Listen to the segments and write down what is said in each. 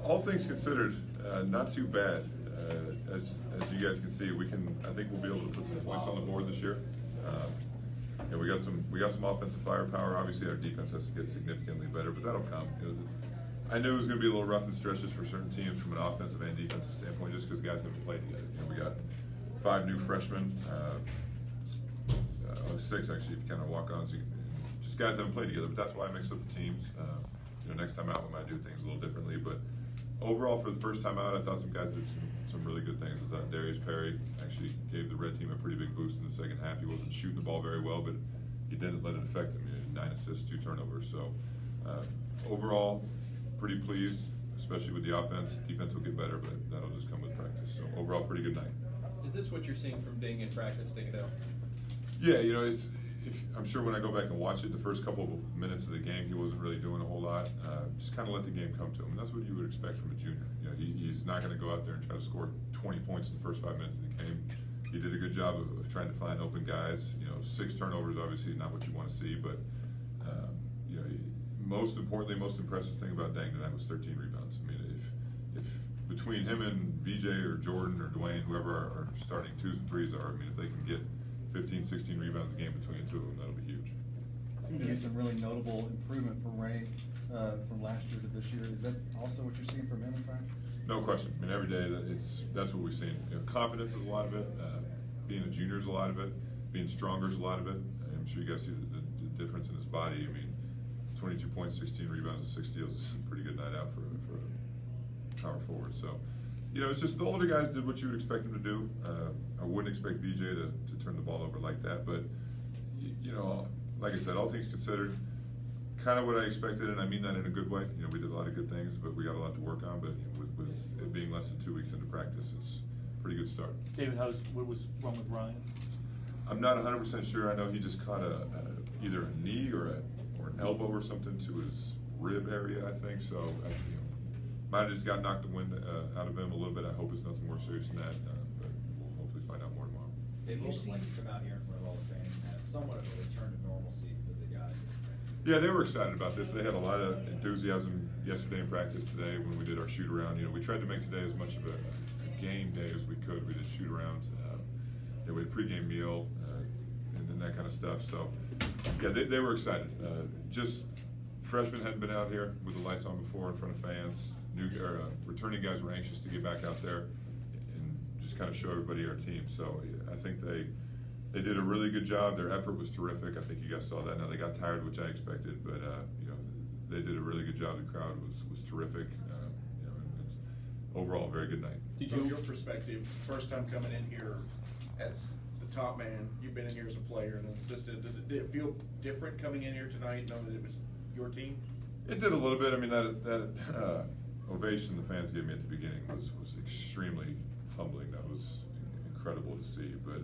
All things considered, not too bad. As you guys can see, I think we'll be able to put some points on the board this year. And we got some offensive firepower. Obviously, our defense has to get significantly better, but that'll come. I knew it was going to be a little rough in stretches for certain teams from an offensive and defensive standpoint, just because guys haven't played together. We got 5 new freshmen, 6 actually, if you kind of walk on. So just guys haven't played together, but that's why I mix up the teams. Next time out we might do things a little differently, but overall for the first time out, I thought some guys did some really good things. I thought Darius Perry actually gave the red team a pretty big boost in the second half. He wasn't shooting the ball very well, but he didn't let it affect him. He had 9 assists, 2 turnovers. So overall, pretty pleased, especially with the offense. Defense will get better, but that'll just come with practice. So overall, pretty good night. Is this what you're seeing from Ding in practice, Ding it out? Yeah, I'm sure when I go back and watch it, the first couple of minutes of the game, he wasn't really doing a whole lot. Just kind of let the game come to him, and that's what you would expect from a junior. He's not going to go out there and try to score 20 points in the first 5 minutes of the game. He did a good job of trying to find open guys. 6 turnovers, obviously not what you want to see, but most importantly, most impressive thing about Dang tonight was 13 rebounds. I mean, if between him and VJ or Jordan or Dwayne, whoever our starting 2s and 3s are, I mean, if they can get 15, 16 rebounds a game between the 2 of them, that'll be huge. Seems to be some really notable improvement from Ray from last year to this year. Is that also what you're seeing from him in practice? No question. I mean, every day that's what we've seen. Confidence is a lot of it. Being a junior is a lot of it. Being stronger is a lot of it. I'm sure you guys see the difference in his body. I mean, 22 points, 16 rebounds, and 6 steals is a pretty good night out for a power forward. So, it's just the older guys did what you would expect them to do. I wouldn't expect VJ to turn the ball over like that, but like I said, all things considered, kind of what I expected, and I mean that in a good way. We did a lot of good things, but we got a lot to work on. But with it being less than 2 weeks into practice, it's a pretty good start. David, what was wrong with Ryan? I'm not 100% sure. I know he just caught either a knee or an elbow or something to his rib area, I think. So, might have just got knocked the wind out of him a little bit. I hope it's nothing more serious than that, but we'll hopefully find out more tomorrow. It looks like you come out here in front of all the fans and have somewhat of a return to normalcy for the guys. Yeah, they were excited about this. They had a lot of enthusiasm yesterday in practice today when we did our shoot around. We tried to make today as much of a game day as we could. We did shoot around. We had a pregame meal and that kind of stuff. So, yeah, they were excited. Just freshmen hadn't been out here with the lights on before in front of fans. Returning guys were anxious to get back out there and just kind of show everybody our team. So I think they did a really good job. Their effort was terrific. I think you guys saw that. Now they got tired, which I expected, but they did a really good job. The crowd was terrific. It's overall a very good night. From your perspective, first time coming in here as the top man, you've been in here as a player and an assistant. Did it feel different coming in here tonight, knowing that it was your team? It did a little bit. I mean, that ovation the fans gave me at the beginning was extremely humbling. That was incredible to see. But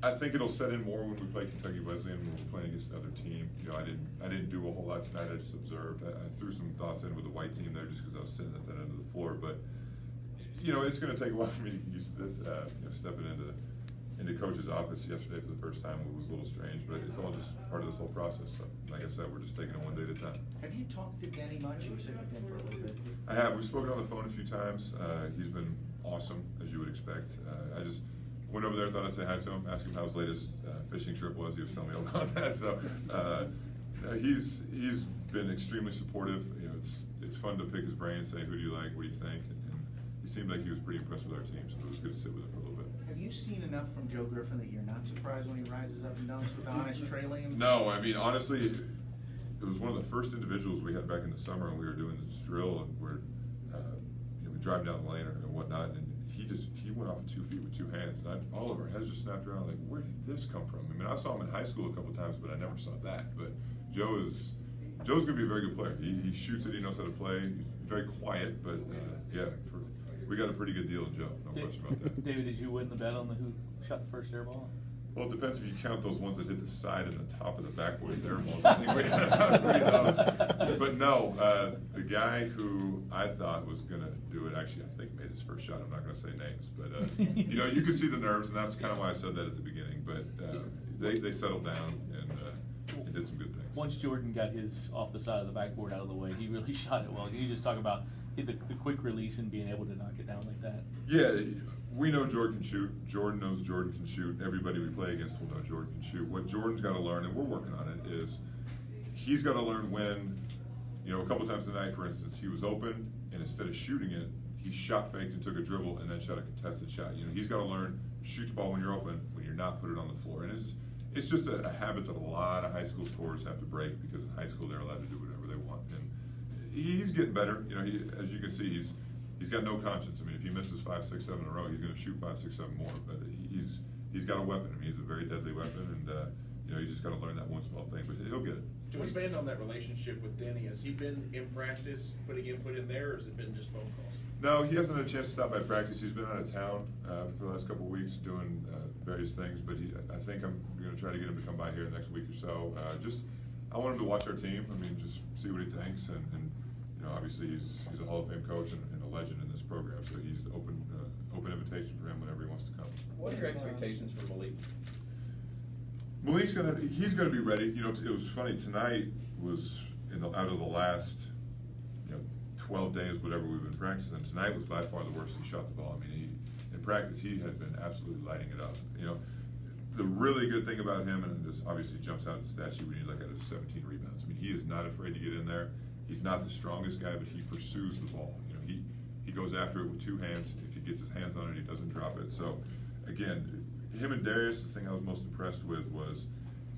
I think it'll set in more when we play Kentucky Wesleyan, when we're playing against another team. I didn't do a whole lot tonight. I just observed. I threw some thoughts in with the white team there just because I was sitting at that end of the floor. But it's going to take a while for me to get used to this. Stepping into Coach's office yesterday for the first time was a little strange, but it's all just part of this whole process. So, like I said, we're just taking it one day at a time. Have you talked to Denny much? You were sitting with him for a little bit. I have. We've spoken on the phone a few times. He's been awesome, as you would expect. I just went over there, thought I'd say hi to him, ask him how his latest fishing trip was. He was telling me all about that. So he's been extremely supportive. It's fun to pick his brain and say, who do you like, what do you think? And he seemed like he was pretty impressed with our team, so it was good to sit with him for a little bit. Have you seen enough from Joe Griffin that you're not surprised when he rises up and dunks with honest trailing him? No, I mean, honestly, it was one of the first individuals we had back in the summer when we were doing this drill, and we're we drive down the lane and whatnot, and he went off of 2 feet with 2 hands, and all of our heads just snapped around like, where did this come from? I mean, I saw him in high school a couple of times, but I never saw that. But Joe's going to be a very good player. He shoots it, he knows how to play. He's very quiet, but we got a pretty good deal in Joe, no question about that. David, did you win the bet on who shot the first air ball? Well, it depends if you count those ones that hit the side and the top of the backboard as air balls. I think we had about 3 of those. But no, the guy who I thought was going to do it, actually I think made his first shot. I'm not going to say names, but you could see the nerves, and that's kind of why I said that at the beginning. But they settled down, and did some good things. Once Jordan got his off the side of the backboard out of the way, he really shot it well. Can you just talk about the quick release and being able to knock it down like that? Yeah, we know Jordan can shoot. Jordan knows Jordan can shoot. Everybody we play against will know Jordan can shoot. What Jordan's got to learn, and we're working on it, is he's got to learn when, a couple times tonight, for instance, he was open, and instead of shooting it, he shot faked and took a dribble and then shot a contested shot. He's got to learn, shoot the ball when you're open, when you're not, put it on the floor. And it's just a habit that a lot of high school scorers have to break, because in high school they're allowed to do whatever they want. And he's getting better. As you can see, he's got no conscience. I mean, if he misses 5, 6, 7 in a row, he's going to shoot 5, 6, 7 more. But he's got a weapon. I mean, he's a very deadly weapon, and he's just got to learn that one small thing. But he'll get it. To expand on that relationship with Denny, has he been in practice putting input in there, or has it been just phone calls? No, he hasn't had a chance to stop by practice. He's been out of town for the last couple of weeks doing various things, but I think I'm going to try to get him to come by here the next week or so. I want him to watch our team. I mean, just see what he thinks, and obviously he's a Hall of Fame coach and a legend in this program, so he's open invitation for him whenever he wants to come. What are your expectations for Malik? Malik's he's gonna be ready. It was funny, tonight was out of the last 12 days, whatever we've been practicing. Tonight was by far the worst he shot the ball. I mean, in practice he had been absolutely lighting it up. The really good thing about him, and this obviously jumps out of the stat sheet when you look at it, is 17 rebounds. I mean, he is not afraid to get in there. He's not the strongest guy, but he pursues the ball. He goes after it with 2 hands. If he gets his hands on it, he doesn't drop it. So, again, him and Darius, the thing I was most impressed with was,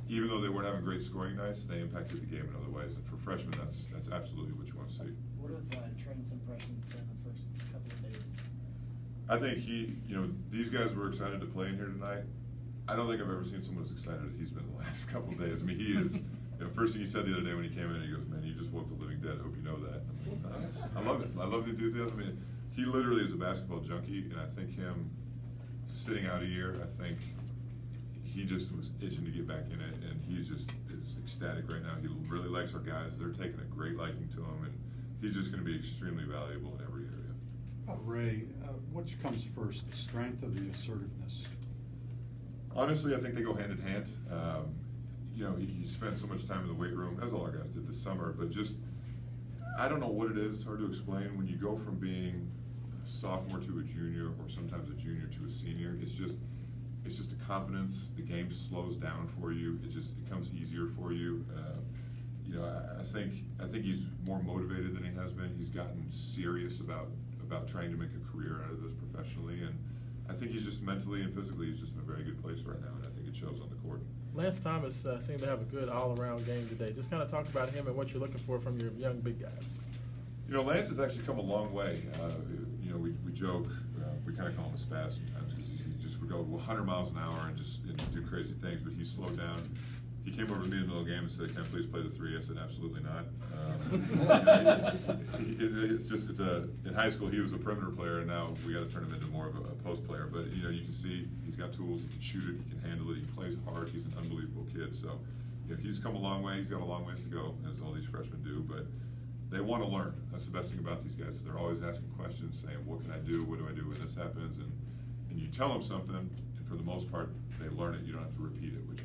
even though they weren't having great scoring nights, they impacted the game in other ways. And for freshmen, that's absolutely what you want to see. What have Trent's impressions been the first couple of days? I think these guys were excited to play in here tonight. I don't think I've ever seen someone as excited as he's been the last couple of days. I mean, he is. First thing he said the other day when he came in, he goes, "Man, you just woke the living dead. I hope you know that." I love it. I love the enthusiasm. I mean, he literally is a basketball junkie, and I think him sitting out a year, I think he just was itching to get back in it, and he just is ecstatic right now. He really likes our guys. They're taking a great liking to him, and he's just going to be extremely valuable in every area. Ray, which comes first, the strength or the assertiveness? Honestly, I think they go hand in hand. He spent so much time in the weight room, as all our guys did this summer, but I don't know what it is. It's hard to explain. When you go from being a sophomore to a junior, or sometimes a junior to a senior, it's just a confidence. The game slows down for you. It comes easier for you. I think he's more motivated than he has been. He's gotten serious about trying to make a career out of this professionally, and I think he's just mentally and physically, he's just in a very good place right now, and I think it shows on the court. Lance Thomas seemed to have a good all-around game today. Just kind of talk about him and what you're looking for from your young big guys. Lance has actually come a long way. We joke, we kind of call him a spaz sometimes, because he just would go 100 miles an hour and just do crazy things, but he's slowed down. He came over to me in the middle of the game and said, "Can I please play the 3?" I said, "Absolutely not." In high school he was a perimeter player, and now we got to turn him into more of a post player. But you can see he's got tools. He can shoot it. He can handle it. He plays hard. He's an unbelievable kid. So he's come a long way. He's got a long ways to go, as all these freshmen do. But they want to learn. That's the best thing about these guys. They're always asking questions, saying, "What can I do? What do I do when this happens?" And you tell them something, and for the most part, they learn it. You don't have to repeat it, which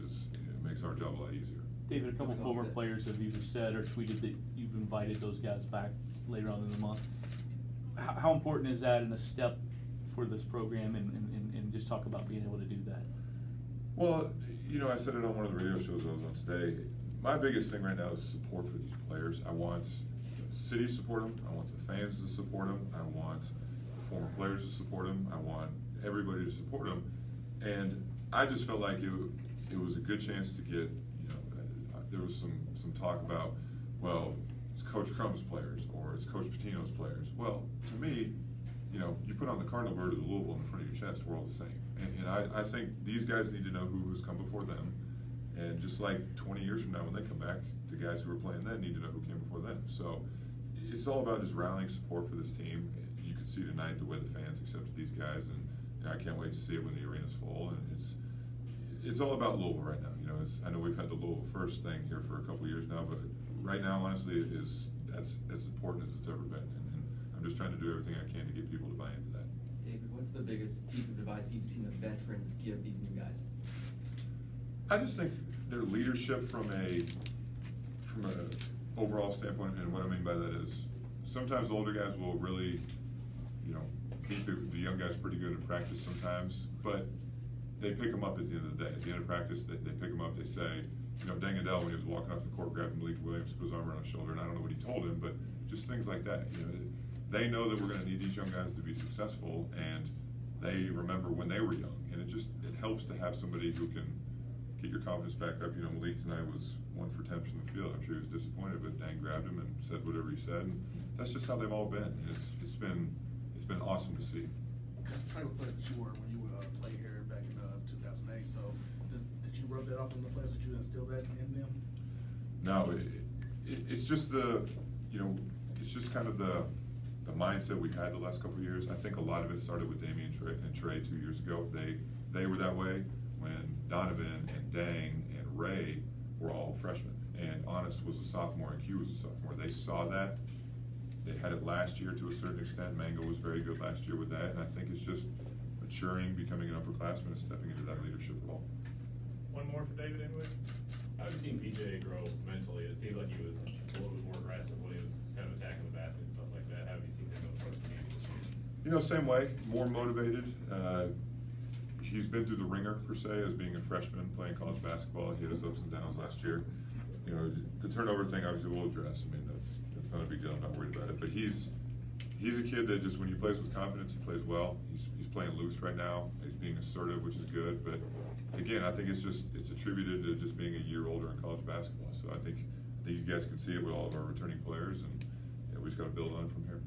makes our job a lot easier. David, a couple former players have either said or tweeted that you've invited those guys back later on in the month. How important is that in a step for this program, and just talk about being able to do that? Well, I said it on one of the radio shows I was on today. My biggest thing right now is support for these players. I want the city to support them. I want the fans to support them. I want the former players to support them. I want everybody to support them. And I just felt like it was a good chance to get, there was some talk about, well, it's Coach Crumb's players or it's Coach Pitino's players. Well, to me, you put on the Cardinal bird or the Louisville in front of your chest, we're all the same. And I think these guys need to know who's come before them. And just like 20 years from now when they come back, the guys who were playing then need to know who came before them. So it's all about just rallying support for this team. You could see tonight the way the fans accepted these guys, and I can't wait to see it when the arena's full. And it's all about Louisville right now. I know we've had the Louisville first thing here for a couple of years now, but right now, honestly, that's as important as it's ever been. And I'm just trying to do everything I can to get people to buy into that. David, what's the biggest piece of advice you've seen the veterans give these new guys? I just think their leadership from a overall standpoint, and what I mean by that is sometimes the older guys will really, you know, beat the young guys pretty good in practice sometimes, but they pick them up at the end of the day. At the end of practice, they pick them up, they say, you know, Dangadell, when he was walking off the court, grabbed Malik Williams, put his arm around his shoulder, and I don't know what he told him, but just things like that. You know, they know that we're going to need these young guys to be successful, and they remember when they were young, and it helps to have somebody who can get your confidence back up. You know, Malik tonight was 1 for 10 from the field. I'm sure he was disappointed, but Dan grabbed him and said whatever he said, and that's just how they've all been. And it's been awesome to see. That's the type of player that you were when you played here back in 2008. So did you rub that off on the players? Did you instill that in them? No, it's just it's just kind of the mindset we had the last couple of years. I think a lot of it started with Damian and Trey 2 years ago. They were that way when Donovan and Dang and Ray were all freshmen, and Honest was a sophomore and Q was a sophomore. They saw that. They had it last year to a certain extent. Mango was very good last year with that, and I think it's just maturing, becoming an upperclassman, and stepping into that leadership role. One more for David, anyway. I've seen PJ grow mentally. It seemed like he was a little bit more aggressive when he was kind of attacking the basket and stuff like that. How have you seen him approach the game this year? You know, same way, more motivated. He's been through the ringer, per se, as being a freshman playing college basketball. He had his ups and downs last year. You know, the turnover thing, obviously, we'll address. I mean, that's not a big deal. I'm not worried about it. But he's a kid that just, when he plays with confidence, he plays well. He's playing loose right now. He's being assertive, which is good. But again, I think it's attributed to just being a year older in college basketball. So I think you guys can see it with all of our returning players, and we just got to build on it from here.